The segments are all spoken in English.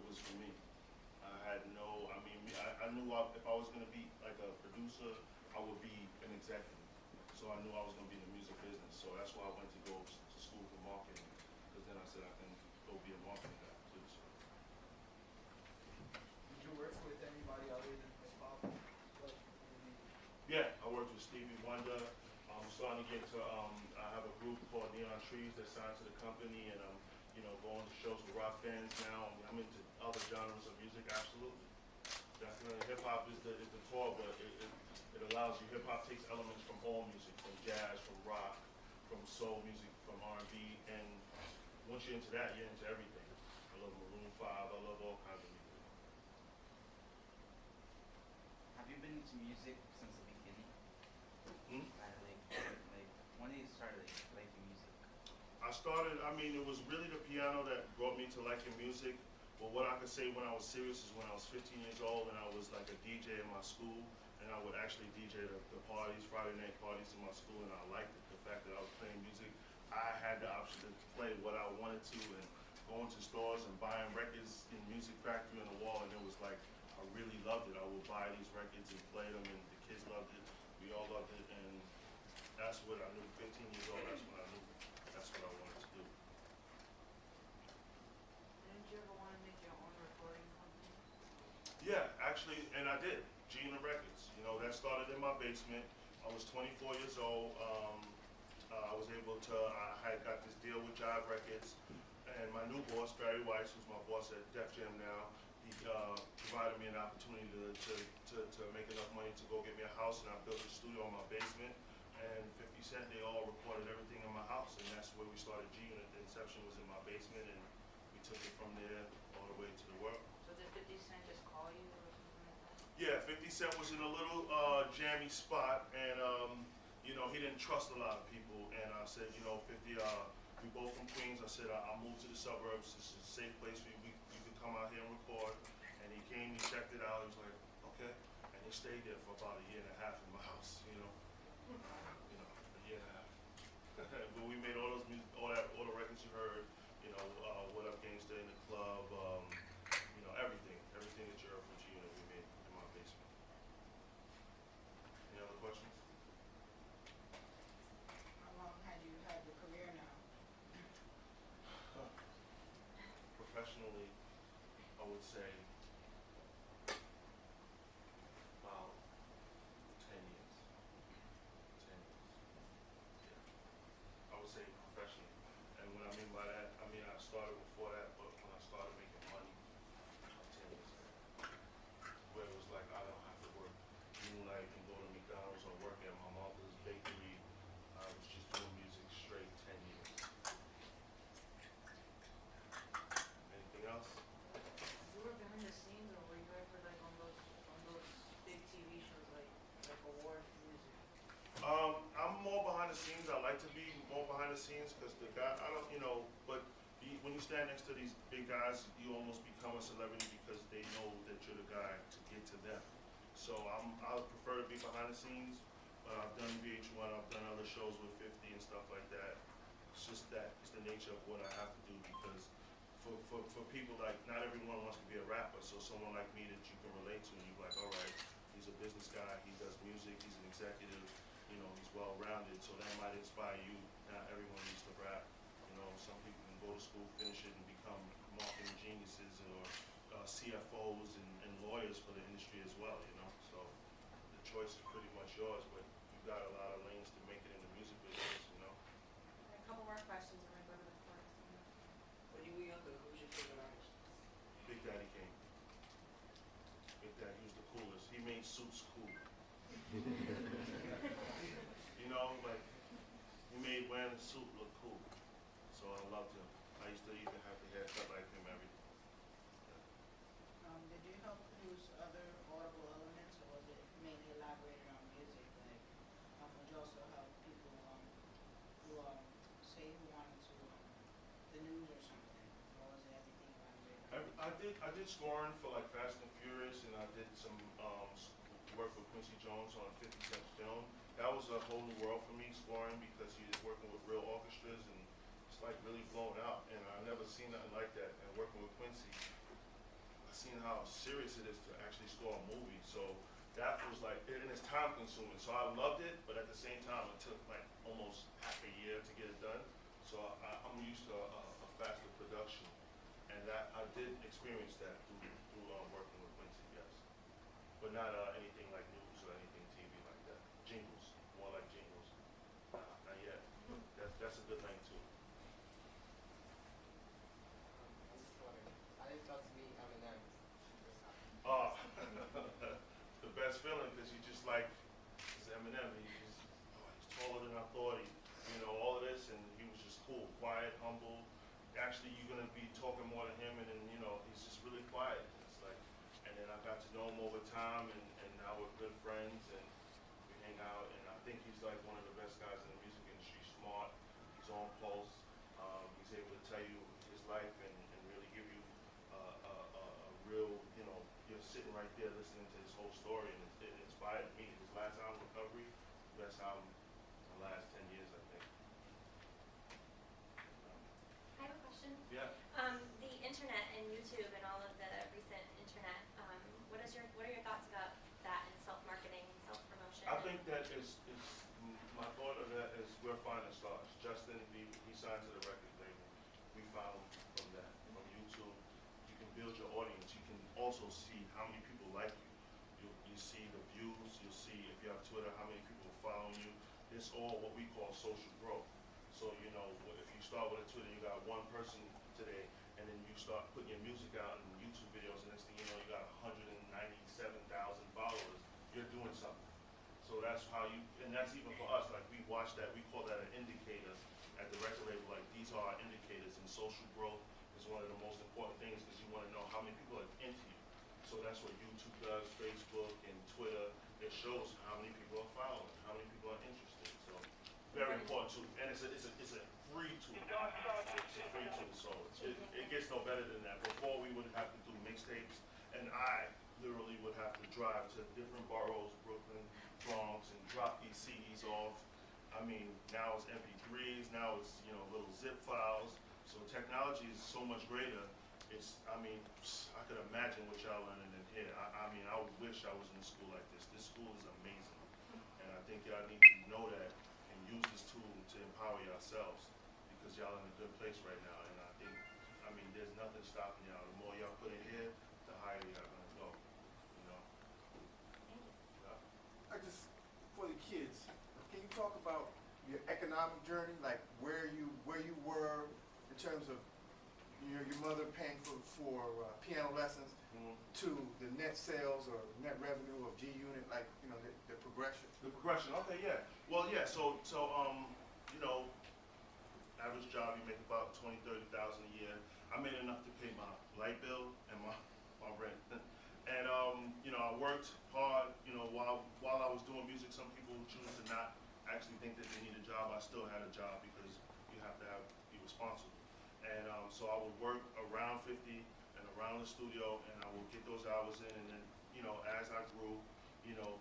was for me. I had no, I mean, I knew if I was going to be like a producer, I would be an executive. So I knew I was going to be in the music business. So that's why I went to go to school for marketing. Because then I said I can go be a marketing guy too. So. Did you work with anybody other than hip hop? Like, Yeah, I worked with Stevie Wonder. I'm starting to get to, I have a group called Neon Trees that signed to the company, and I'm, going to shows with rock bands now. I'm into other genres of music, absolutely. Definitely, hip hop is the core, but it allows you. Hip hop takes elements from all music, from jazz, from rock, from soul music, from R&B, and once you're into that, you're into everything. I love Maroon 5. I love all kinds of music. Have you been into music since the beginning? Hmm? Like, when did you start liking music? I started, I mean, it was really the piano that brought me to liking music. But what I could say when I was serious is when I was 15 years old and I was like a DJ in my school, and I would actually DJ the parties, Friday night parties in my school, and I liked it, the fact that I was playing music. I had the option to play what I wanted to and going to stores and buying records in Music Factory on the wall, and it was like, I really loved it. I would buy these records and play them, and the kids loved it. We all loved it, and that's what I knew. 15 years old, that's when I knew that's what I wanted to do. Didn't you ever want to make your own recording company? Yeah, actually, and I did. Gina Records. That started in my basement. I was 24 years old. I was able to, I had got this deal with Jive Records, and my new boss, Barry Weiss, who's my boss at Def Jam now, he provided me an opportunity to make enough money to go get me a house, and I built a studio in my basement. And 50 Cent, they all recorded everything in my house, and that's where we started G-Unit. The inception was in my basement, and we took it from there all the way to the world. So did 50 Cent just call you or something like that? Yeah, 50 Cent was in a little jammy spot, and he didn't trust a lot of people. And I said, 50, we both from Queens. I said, I'll move to the suburbs. This is a safe place for you. You can come out here and record. And he came, he checked it out. He was like, okay. And he stayed there for about a year and a half in my house. A year and a half. But we made all those music, all the records you heard. What Up Gangsta in the Club. Everything that you heard from G, we made in my basement. Any other questions? How long had you had your career now? Professionally, I would say about 10 years. 10 years. Yeah. I would say professionally. And what I mean by that, I started before that, but when I started making money, about 10 years ago, where it was like I don't have to work moonlight and go to McDonald's or work at my mother's bakery. I was just doing music straight 10 years. Anything else? You were behind the scenes, or were you ever like on those big TV shows like award music? I'm more behind the scenes. I like to be more behind the scenes because the guy, I don't, but when you stand next to these big guys, you almost become a celebrity because they know that you're the guy to get to them. So I prefer to be behind the scenes. I've done VH1, I've done other shows with 50 and stuff like that. It's just that, it's the nature of what I have to do because for people, like, not everyone wants to be a rapper. So someone like me that you can relate to, and you're like, all right, he's a business guy, he does music, he's an executive, he's well-rounded, so that might inspire you. Not everyone needs to rap. Some people can go to school, finish it, and become marketing geniuses or CFOs and lawyers for the industry as well, So the choice is pretty much yours, but you've got a lot of lanes to make it in the music business, A couple more questions and we're going to go to the court. When you were younger, who was your favorite artist? Big Daddy Kane. Big Daddy, he was the coolest. He made suits cool. Like, he made wearing a suit look cool. So I loved him. I used to even have the haircut like him every day. Did you help produce other audible elements, or was it mainly elaborated on music? Like, would you also help people who say who wanted to the news or something, or was it everything elaborated on? I did scoring for like Fast and Furious, and I did some work with Quincy Jones on 50 Cent film. That was a whole new world for me, scoring, because he was working with real orchestras and it's like really blown out, and I never seen nothing like that. And working with Quincy, seen how serious it is to actually score a movie. So that was like, and it's time consuming. So I loved it, but at the same time, it took like almost half a year to get it done. So I'm used to a faster production, and that I did experience that through working with Quincy, yes, but not anything like news or anything TV like that. Jingles, more like jingles. Not yet. That's a good thing too. I'm just wondering, how did it felt to meet Eminem this time? Oh, the best feeling because you just like, it's Eminem. He's taller than I thought. All of this, and he was just cool, quiet, humble. Actually, you're gonna be talking more to him, and then he's just really quiet. It's like, and then I got to know him over time, and now we're good friends, and we hang out. And I think he's like one of the best guys in the music industry. Smart, he's on pulse. He's able to tell you his life and really give you a real, you're sitting right there listening to his whole story, and it inspired me. His last album, Recovery, best album in the last 10 years, I think. I have a question. Yeah. The internet and YouTube and all of the recent internet, what are your thoughts about that and self-marketing and self-promotion? I think that my thought of that is we're finding stars. Justin, he signed to the record label. We found him from that, from YouTube. You can build your audience. You can also see how many people like you. You see the views. You'll see if you have Twitter, how many people are following you. It's all what we call social growth. So, if you start with a Twitter, you got one person today, and then you start putting your music out in YouTube videos, and next thing you know, you got 197,000 followers. You're doing something. So that's how and that's even for us, like we watch that, we call that an indicator at the record label, like these are our indicators, and social growth is one of the most important things because you want to know how many people are into you. So that's what YouTube does, Facebook and Twitter. It shows how many people are following, how many people are interested. So very important too, and it's a free tool. It's a free tool, so it gets no better than that. Before we would have to do mixtapes, and I literally would have to drive to different boroughs, Brooklyn, Bronx, and drop these CDs off. I mean, now it's MP3s, now it's little zip files. So technology is so much greater. I could imagine what y'all learning in here. I wish I was in a school like this. This school is amazing, and I think y'all need to know that and use this tool to empower yourselves because y'all in a good place right now. And I think, there's nothing stopping y'all. The more y'all put in here, the higher y'all gonna go. Thank you. Yeah. For the kids, can you talk about your economic journey, like where you were in terms of your mother paying for piano lessons to the net sales or net revenue of G Unit, like the progression? The progression, okay, yeah. Well, yeah, so average job, you make about $20,000, $30,000 a year. I made enough to pay my light bill and my rent. And, I worked hard, while I was doing music. Some people choose to not actually think that they need a job. I still had a job because you have to be responsible. And so I would work around 50 and around the studio, and I would get those hours in. And then, as I grew,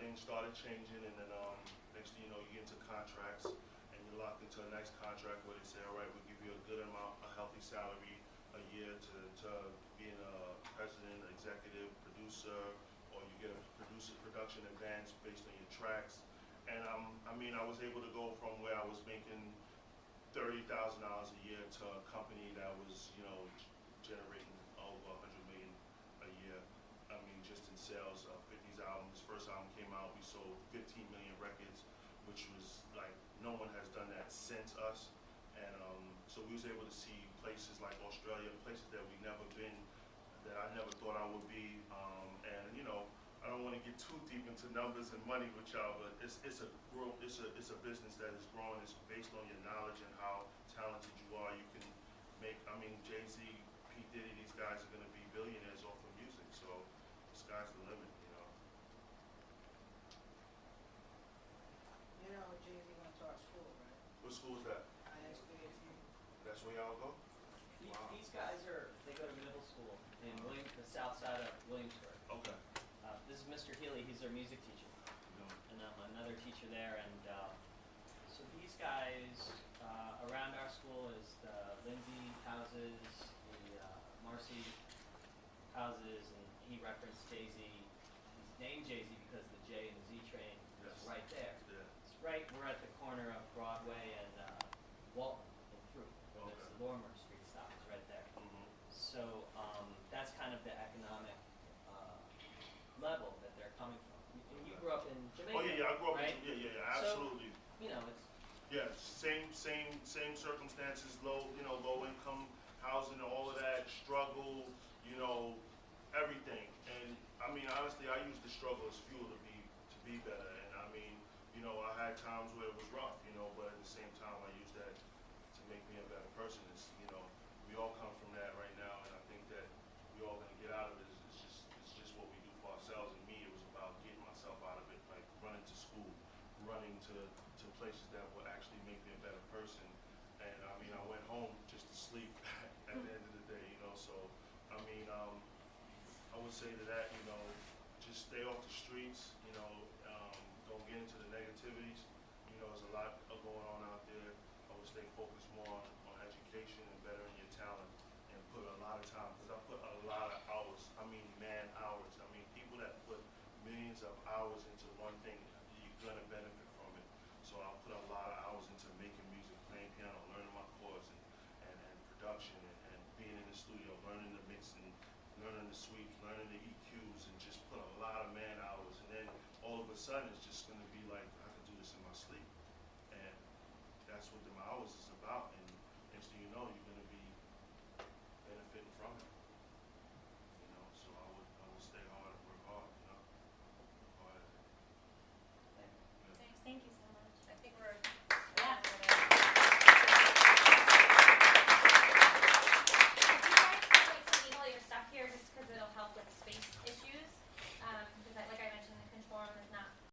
things started changing. And then next thing you know, you get into contracts, and you're locked into a nice contract where they say, all right, we'll give you a good amount, a healthy salary a year to being a president, executive, producer, or you get a production advance based on your tracks. And I was able to go from where I was making $30,000 a year to a company that was, generating over 100 million a year. Just in sales. 50's album, his first album came out, we sold 15 million records, which was like no one has done that since us. And so we was able to see places like Australia, places that we never been, that I never thought I would be. And I don't want to get too deep into numbers and money with y'all, but it's a business that is growing. It's based on your knowledge and how talented you are. You can make. Jay-Z, P. Diddy, these guys are going to be billionaires off of music. So the sky's the limit. Jay-Z went to our school, right? What school is that? ISBAT. That's where y'all go? Wow. These guys they go to middle school in the south side of Williamsburg. Okay. This is Mr. Healy, he's their music teacher. And I'm another teacher there, and so these guys around our school is the Lindsay houses, the Marcy houses, and he referenced Jay-Z. He's named Jay-Z because the J in the Z train is Yes. right there. Yeah. It's right, we're at the corner of Broadway and Walton and Fruit. Where Okay. the Lorimer Street stop is right there. Mhm. So that's kind of the economic level that they're coming from. And you grew up in Jamaica, Oh yeah, I grew up right? in yeah, So- absolutely. You know, it's Yeah, same circumstances, low income housing, all of that, struggle, everything. And I mean, honestly, I use the struggle as fuel to be better. And I mean, I had times where it was rough, but at the same time, I use that to make me a better person. We all come from that right now, and I think that we all gonna get out of it. It's just what we do for ourselves. And me, it was about getting myself out of it, like running to school, running to places that would actually make me a better person. And I mean, I went home just to sleep at the end of the day, So I mean, I would say to that, just stay off the streets, don't get into the negativities. There's a lot going on out there. I would stay focused more on education and bettering your talent, and put a lot of time, because I put a lot of hours. I mean, man hours. I mean, people that put millions of hours into one thing, you're gonna benefit from it. So I put a lot of hours into making music, playing piano, learning my chords, and production, and being in the studio, learning the mixing, learning the sweeps, learning the EQs, and just put a lot of man hours. And then all of a sudden, it's just gonna be like, I can do this in my sleep. And that's what the hours is about. And next thing you know, you're gonna be benefiting from it.